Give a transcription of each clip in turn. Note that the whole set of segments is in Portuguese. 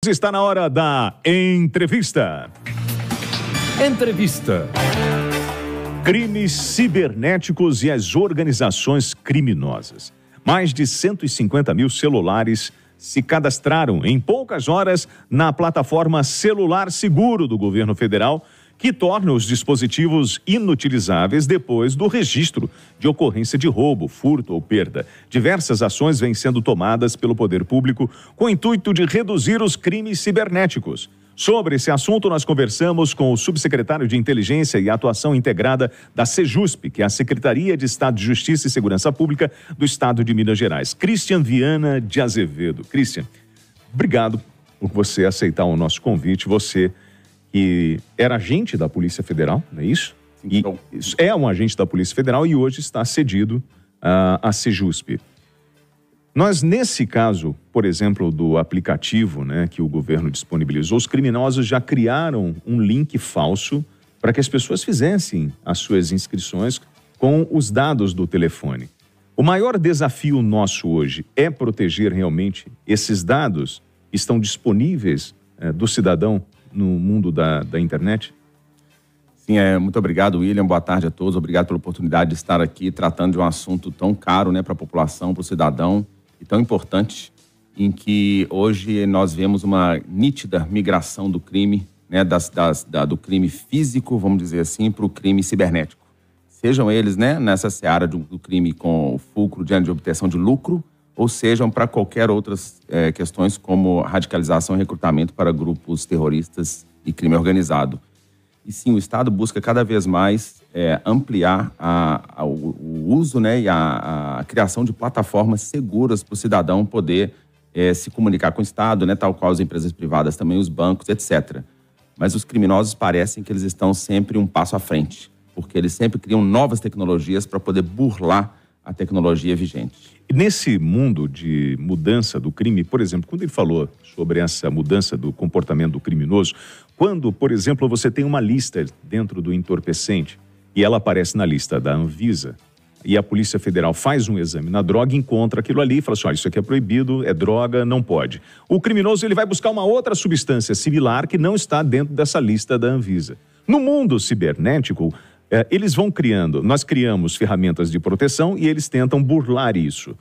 Está na hora da entrevista. Entrevista. Crimes cibernéticos e as organizações criminosas. Mais de 150 mil celulares se cadastraram em poucas horas na plataforma Celular Seguro do governo federal, que torna os dispositivos inutilizáveis depois do registro de ocorrência de roubo, furto ou perda. Diversas ações vêm sendo tomadas pelo poder público com o intuito de reduzir os crimes cibernéticos. Sobre esse assunto, nós conversamos com o subsecretário de Inteligência e Atuação Integrada da Sejusp, que é a Secretaria de Estado de Justiça e Segurança Pública do Estado de Minas Gerais, Cristian Viana de Azevedo. Cristian, obrigado por você aceitar o nosso convite. Você que era agente da Polícia Federal, não é isso? E é um agente da Polícia Federal e hoje está cedido à Sejusp. Nós, nesse caso, por exemplo, do aplicativo, né, que o governo disponibilizou, os criminosos já criaram um link falso para que as pessoas fizessem as suas inscrições com os dados do telefone. O maior desafio nosso hoje é proteger realmente esses dados que estão disponíveis do cidadão no mundo da internet? Sim, muito obrigado, William. Boa tarde a todos. Obrigado pela oportunidade de estar aqui tratando de um assunto tão caro, né, para a população, para o cidadão, e tão importante, em que hoje nós vemos uma nítida migração do crime, né, do crime físico, vamos dizer assim, para o crime cibernético. Sejam eles, né, nessa seara do crime com o fulcro de obtenção de lucro, ou sejam para qualquer outras questões como radicalização e recrutamento para grupos terroristas e crime organizado. E sim, o Estado busca cada vez mais ampliar o uso, né, e a criação de plataformas seguras para o cidadão poder se comunicar com o Estado, né, tal qual as empresas privadas também, os bancos, etc. Mas os criminosos parecem que eles estão sempre um passo à frente, porque eles sempre criam novas tecnologias para poder burlar a tecnologia vigente. Nesse mundo de mudança do crime, por exemplo, quando ele falou sobre essa mudança do comportamento do criminoso, quando, por exemplo, você tem uma lista dentro do entorpecente e ela aparece na lista da Anvisa e a Polícia Federal faz um exame na droga, encontra aquilo ali e fala assim, isso aqui é proibido, é droga, não pode. O criminoso ele vai buscar uma outra substância similar que não está dentro dessa lista da Anvisa. No mundo cibernético, eles vão criando, nós criamos ferramentas de proteção e eles tentam burlar isso.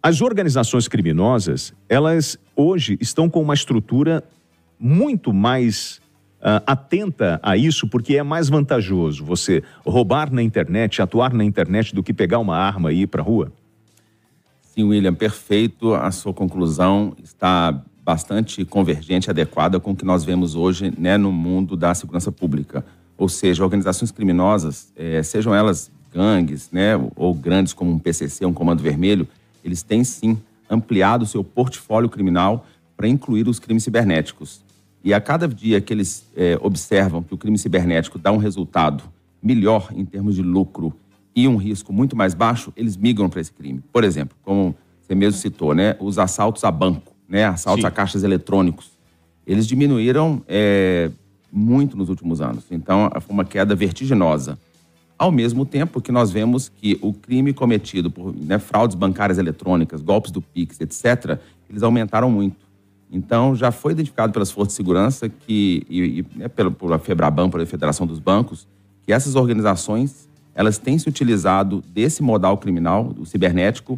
As organizações criminosas, elas hoje estão com uma estrutura muito mais atenta a isso, porque é mais vantajoso você roubar na internet, atuar na internet, do que pegar uma arma e ir para a rua? Sim, William, perfeito. A sua conclusão está bastante convergente, adequada com o que nós vemos hoje, né, no mundo da segurança pública. Ou seja, organizações criminosas, sejam elas gangues, né, ou grandes como um PCC, um Comando Vermelho, eles têm sim ampliado o seu portfólio criminal para incluir os crimes cibernéticos. E a cada dia que eles observam que o crime cibernético dá um resultado melhor em termos de lucro e um risco muito mais baixo, eles migram para esse crime. Por exemplo, como você mesmo citou, né, os assaltos a banco, né, assaltos Sim. a caixas eletrônicos, eles diminuíram muito nos últimos anos. Então, foi uma queda vertiginosa. Ao mesmo tempo que nós vemos que o crime cometido por, né, fraudes bancárias eletrônicas, golpes do Pix, etc., eles aumentaram muito. Então, já foi identificado pelas forças de segurança né, pela FEBRABAN, pela Federação dos Bancos, que essas organizações, elas têm se utilizado desse modal criminal, do cibernético,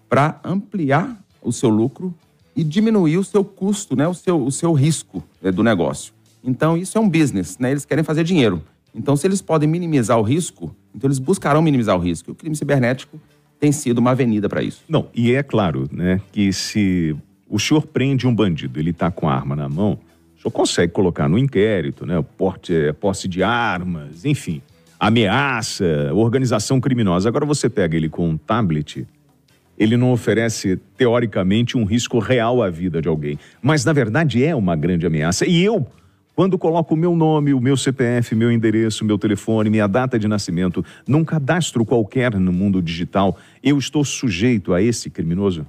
para ampliar o seu lucro e diminuir o seu custo, né, o seu risco do negócio. Então, isso é um business, né? Eles querem fazer dinheiro. Então, se eles podem minimizar o risco, então eles buscarão minimizar o risco. E o crime cibernético tem sido uma avenida para isso. Não, e é claro, né, que se o senhor prende um bandido, ele está com a arma na mão, o senhor consegue colocar no inquérito, né, posse de armas, enfim, ameaça, organização criminosa. Agora você pega ele com um tablet, ele não oferece, teoricamente, um risco real à vida de alguém. Mas, na verdade, é uma grande ameaça. E eu, quando coloco o meu nome, o meu CPF, meu endereço, meu telefone, minha data de nascimento, num cadastro qualquer no mundo digital, eu estou sujeito a esse criminoso?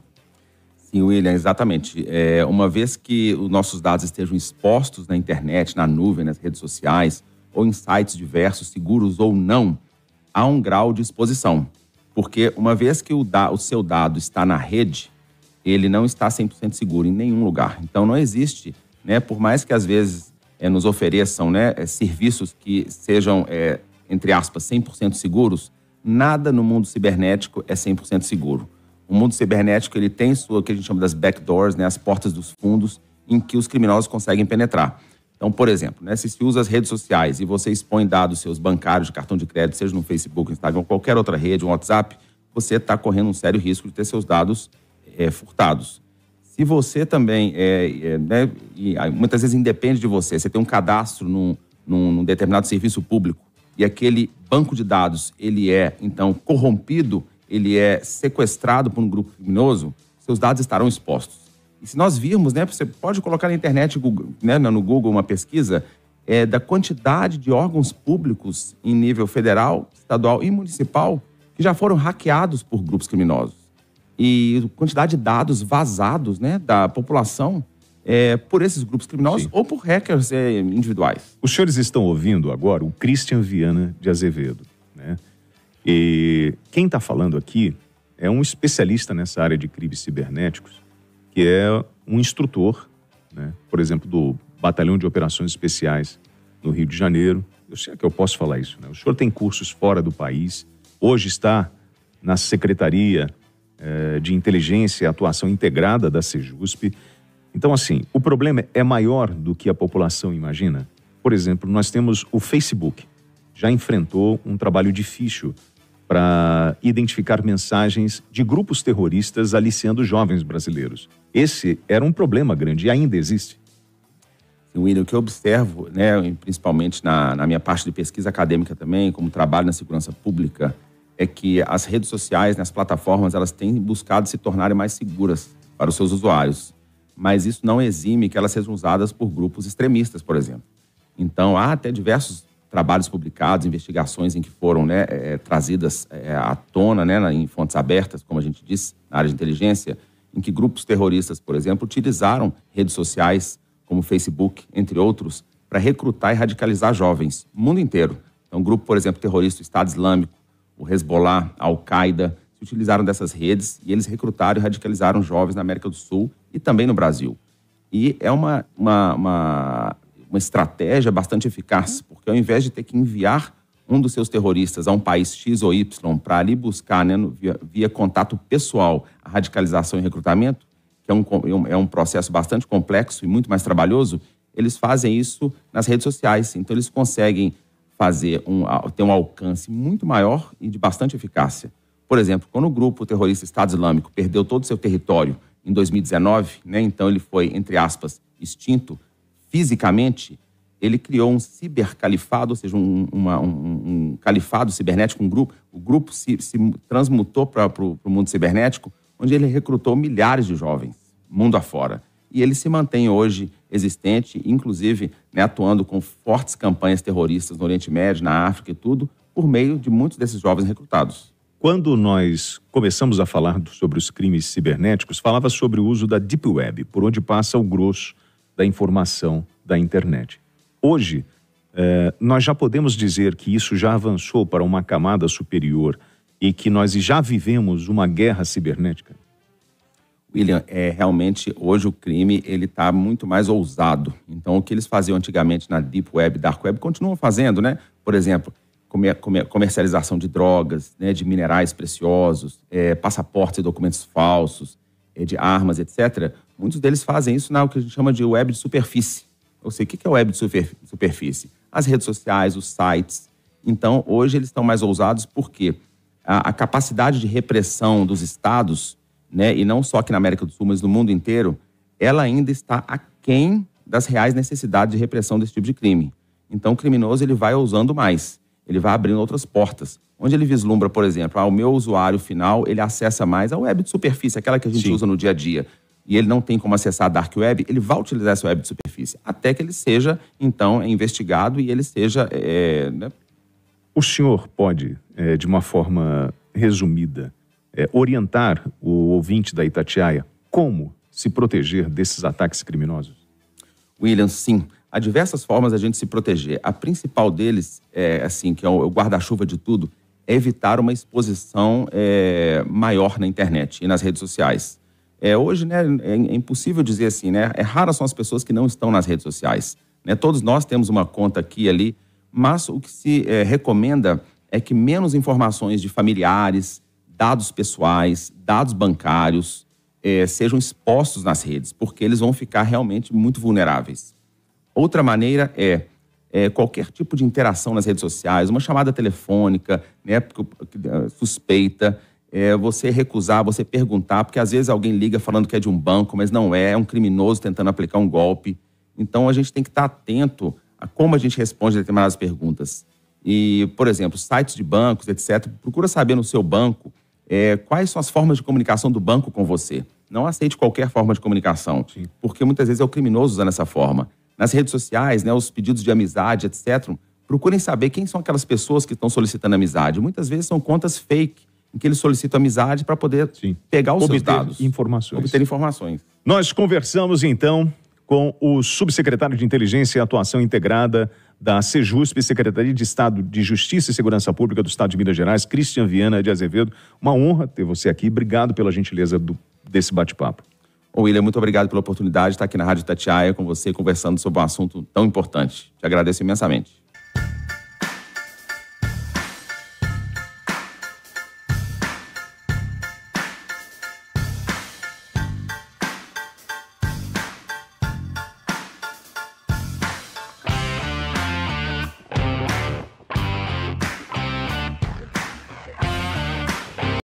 Sim, William, exatamente. Uma vez que os nossos dados estejam expostos na internet, na nuvem, nas redes sociais, ou em sites diversos, seguros ou não, há um grau de exposição. Porque uma vez que o seu dado está na rede, ele não está 100% seguro em nenhum lugar. Então, não existe né? Por mais que às vezes nos ofereçam, né, serviços que sejam, entre aspas, 100% seguros, nada no mundo cibernético é 100% seguro. O mundo cibernético, ele tem o que a gente chama das backdoors, né, as portas dos fundos, em que os criminosos conseguem penetrar. Então, por exemplo, né, se usa as redes sociais e você expõe dados seus bancários de cartão de crédito, seja no Facebook, Instagram, ou qualquer outra rede, um WhatsApp, você está correndo um sério risco de ter seus dados furtados. Se você também, né, e muitas vezes independe de você, você tem um cadastro num determinado serviço público e aquele banco de dados, ele é, então, corrompido, ele é sequestrado por um grupo criminoso, seus dados estarão expostos. E se nós virmos, né, você pode colocar na internet, né, no Google, uma pesquisa da quantidade de órgãos públicos em nível federal, estadual e municipal que já foram hackeados por grupos criminosos. E quantidade de dados vazados, né, da população por esses grupos criminosos. Sim. Ou por hackers individuais. Os senhores estão ouvindo agora o Christian Viana de Azevedo, né? E quem está falando aqui é um especialista nessa área de crimes cibernéticos, que é um instrutor, né, por exemplo, do Batalhão de Operações Especiais no Rio de Janeiro. Eu sei que eu posso falar isso, né? O senhor tem cursos fora do país, hoje está na Secretaria de Inteligência e Atuação Integrada da Sejusp. Então, assim, o problema é maior do que a população imagina. Por exemplo, nós temos o Facebook, já enfrentou um trabalho difícil para identificar mensagens de grupos terroristas aliciando jovens brasileiros. Esse era um problema grande e ainda existe. William, o que eu observo, né, principalmente na minha parte de pesquisa acadêmica também, como trabalho na segurança pública, é que as redes sociais, as plataformas, elas têm buscado se tornarem mais seguras para os seus usuários. Mas isso não exime que elas sejam usadas por grupos extremistas, por exemplo. Então, há até diversos trabalhos publicados, investigações em que foram, né, trazidas à tona, né, em fontes abertas, como a gente disse, na área de inteligência, em que grupos terroristas, por exemplo, utilizaram redes sociais, como o Facebook, entre outros, para recrutar e radicalizar jovens no mundo inteiro. Então, grupo, por exemplo, terrorista, o Estado Islâmico, o Hezbollah, a Al-Qaeda, se utilizaram dessas redes e eles recrutaram e radicalizaram jovens na América do Sul e também no Brasil. E é uma estratégia bastante eficaz, porque ao invés de ter que enviar um dos seus terroristas a um país X ou Y para ali buscar, né, via contato pessoal, a radicalização e recrutamento, que é um processo bastante complexo e muito mais trabalhoso, eles fazem isso nas redes sociais. Então, eles conseguem ter um alcance muito maior e de bastante eficácia. Por exemplo, quando o grupo terrorista Estado Islâmico perdeu todo o seu território em 2019, né, então ele foi, entre aspas, extinto fisicamente, ele criou um cibercalifado, ou seja, um califado cibernético, o grupo se transmutou para o mundo cibernético, onde ele recrutou milhares de jovens, mundo afora. E ele se mantém hoje existente, inclusive, né, atuando com fortes campanhas terroristas no Oriente Médio, na África e tudo, por meio de muitos desses jovens recrutados. Quando nós começamos a falar sobre os crimes cibernéticos, falava sobre o uso da Deep Web, por onde passa o grosso da informação da internet. Hoje, nós já podemos dizer que isso já avançou para uma camada superior e que nós já vivemos uma guerra cibernética? William, realmente hoje o crime ele está muito mais ousado. Então, o que eles faziam antigamente na Deep Web, Dark Web, continuam fazendo, né? Por exemplo, comercialização de drogas, né, de minerais preciosos, passaportes e documentos falsos, de armas, etc. Muitos deles fazem isso na o que a gente chama de web de superfície. Ou seja, o que é web de superfície? As redes sociais, os sites. Então, hoje eles estão mais ousados porque a capacidade de repressão dos estados, né, e não só aqui na América do Sul, mas no mundo inteiro, ela ainda está aquém das reais necessidades de repressão desse tipo de crime. Então, o criminoso ele vai ousando mais, ele vai abrindo outras portas. Onde ele vislumbra, por exemplo, o meu usuário final, ele acessa mais a web de superfície, aquela que a gente usa no dia a dia, e ele não tem como acessar a Dark Web, ele vai utilizar essa web de superfície, até que ele seja, então, investigado e ele seja... né? O senhor pode, de uma forma resumida, orientar o ouvinte da Itatiaia como se proteger desses ataques criminosos? William, sim. Há diversas formas a gente se proteger. A principal deles, que é o guarda-chuva de tudo, é evitar uma exposição maior na internet e nas redes sociais. Hoje, né, é impossível dizer assim, né? Raras são as pessoas que não estão nas redes sociais, né? Todos nós temos uma conta aqui e ali, mas o que se recomenda é que menos informações de familiares, dados pessoais, dados bancários sejam expostos nas redes, porque eles vão ficar realmente muito vulneráveis. Outra maneira qualquer tipo de interação nas redes sociais, uma chamada telefônica, né, suspeita, você recusar, você perguntar, porque às vezes alguém liga falando que é de um banco, mas não é um criminoso tentando aplicar um golpe. Então a gente tem que estar atento a como a gente responde a determinadas perguntas. E, por exemplo, sites de bancos, etc., procura saber no seu banco quais são as formas de comunicação do banco com você. Não aceite qualquer forma de comunicação, Sim. porque muitas vezes é o criminoso usando essa forma. Nas redes sociais, né, os pedidos de amizade, etc., procurem saber quem são aquelas pessoas que estão solicitando amizade. Muitas vezes são contas fake, em que eles solicitam amizade para poder pegar os seus dados. Obter informações. Nós conversamos, então, com o subsecretário de Inteligência e Atuação Integrada da Sejusp, Secretaria de Estado de Justiça e Segurança Pública do Estado de Minas Gerais, Cristian Viana de Azevedo. Uma honra ter você aqui. Obrigado pela gentileza desse bate-papo. William, muito obrigado pela oportunidade de estar aqui na Rádio Itatiaia com você, conversando sobre um assunto tão importante. Te agradeço imensamente.